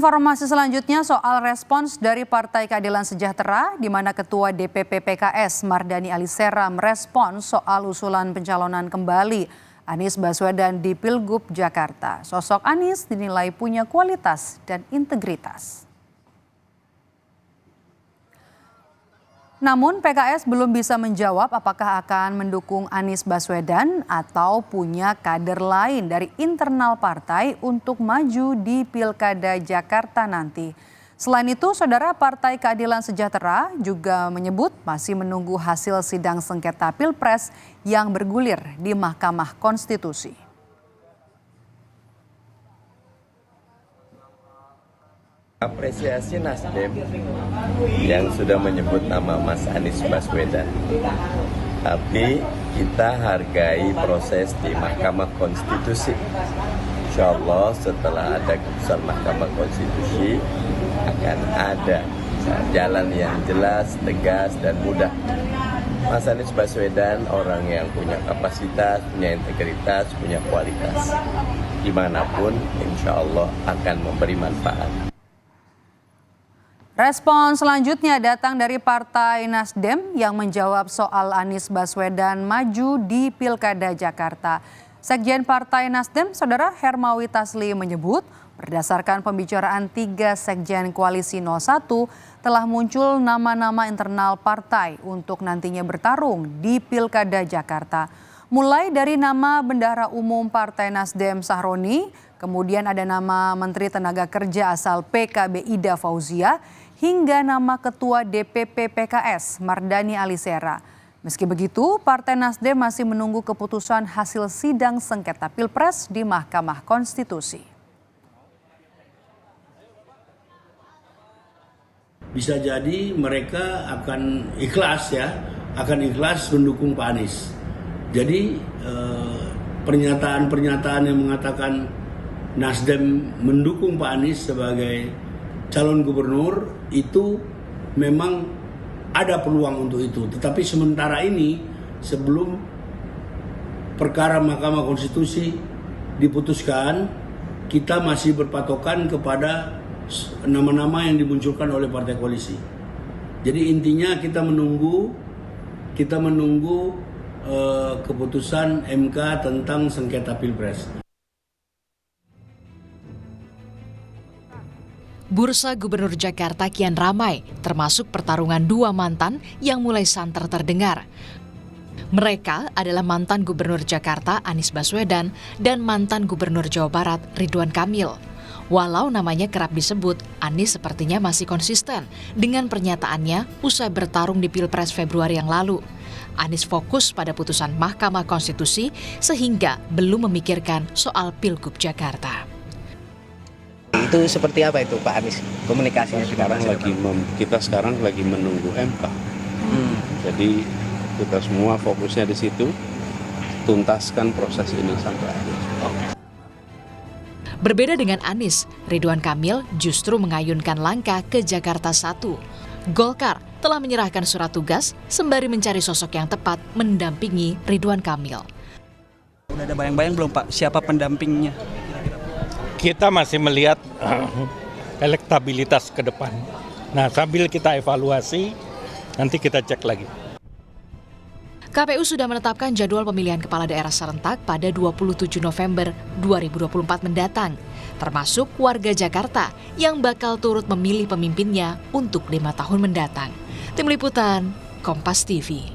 Informasi selanjutnya soal respons dari Partai Keadilan Sejahtera, di mana Ketua DPP PKS Mardani Alisera merespons soal usulan pencalonan kembali Anies Baswedan di Pilgub Jakarta. Sosok Anies dinilai punya kualitas dan integritas. Namun PKS belum bisa menjawab apakah akan mendukung Anies Baswedan atau punya kader lain dari internal partai untuk maju di Pilkada Jakarta nanti. Selain itu, Saudara, Partai Keadilan Sejahtera juga menyebut masih menunggu hasil sidang sengketa Pilpres yang bergulir di Mahkamah Konstitusi. Apresiasi Nasdem yang sudah menyebut nama Mas Anies Baswedan. Tapi kita hargai proses di Mahkamah Konstitusi. Insya Allah setelah ada keputusan Mahkamah Konstitusi akan ada jalan yang jelas, tegas, dan mudah. Mas Anies Baswedan orang yang punya kapasitas, punya integritas, punya kualitas. Dimanapun insya Allah akan memberi manfaat. Respon selanjutnya datang dari Partai Nasdem yang menjawab soal Anies Baswedan maju di Pilkada Jakarta. Sekjen Partai Nasdem, Saudara Hermawi Tasli menyebut berdasarkan pembicaraan 3 Sekjen Koalisi 01 telah muncul nama-nama internal partai untuk nantinya bertarung di Pilkada Jakarta. Mulai dari nama Bendahara Umum Partai Nasdem Sahroni, kemudian ada nama Menteri Tenaga Kerja asal PKB Ida Fauzia, hingga nama Ketua DPP PKS Mardani Alisera. Meski begitu, Partai Nasdem masih menunggu keputusan hasil sidang sengketa Pilpres di Mahkamah Konstitusi. Bisa jadi mereka akan ikhlas mendukung Pak Anies. Jadi pernyataan-pernyataan yang mengatakan Nasdem mendukung Pak Anies sebagai calon gubernur itu memang ada peluang untuk itu. Tetapi sementara ini sebelum perkara Mahkamah Konstitusi diputuskan, kita masih berpatokan kepada nama-nama yang dimunculkan oleh partai koalisi. Jadi intinya kita menunggu keputusan MK tentang sengketa Pilpres. Bursa Gubernur Jakarta kian ramai, termasuk pertarungan 2 mantan yang mulai santer terdengar. Mereka adalah mantan Gubernur Jakarta Anies Baswedan dan mantan Gubernur Jawa Barat Ridwan Kamil. Walau namanya kerap disebut, Anies sepertinya masih konsisten dengan pernyataannya usai bertarung di Pilpres Februari yang lalu. Anies fokus pada putusan Mahkamah Konstitusi sehingga belum memikirkan soal Pilgub Jakarta. Itu seperti apa itu Pak Anies komunikasinya? Kita sekarang lagi menunggu MK. Jadi kita semua fokusnya di situ, tuntaskan proses ini sampai akhir. Berbeda dengan Anies, Ridwan Kamil justru mengayunkan langkah ke Jakarta 1. Golkar telah menyerahkan surat tugas sembari mencari sosok yang tepat mendampingi Ridwan Kamil. Udah ada bayang-bayang belum Pak siapa pendampingnya? Kita masih melihat elektabilitas ke depan. Nah, sambil kita evaluasi, nanti kita cek lagi. KPU sudah menetapkan jadwal pemilihan kepala daerah serentak pada 27 November 2024 mendatang, termasuk warga Jakarta yang bakal turut memilih pemimpinnya untuk 5 tahun mendatang. Tim Liputan, Kompas TV.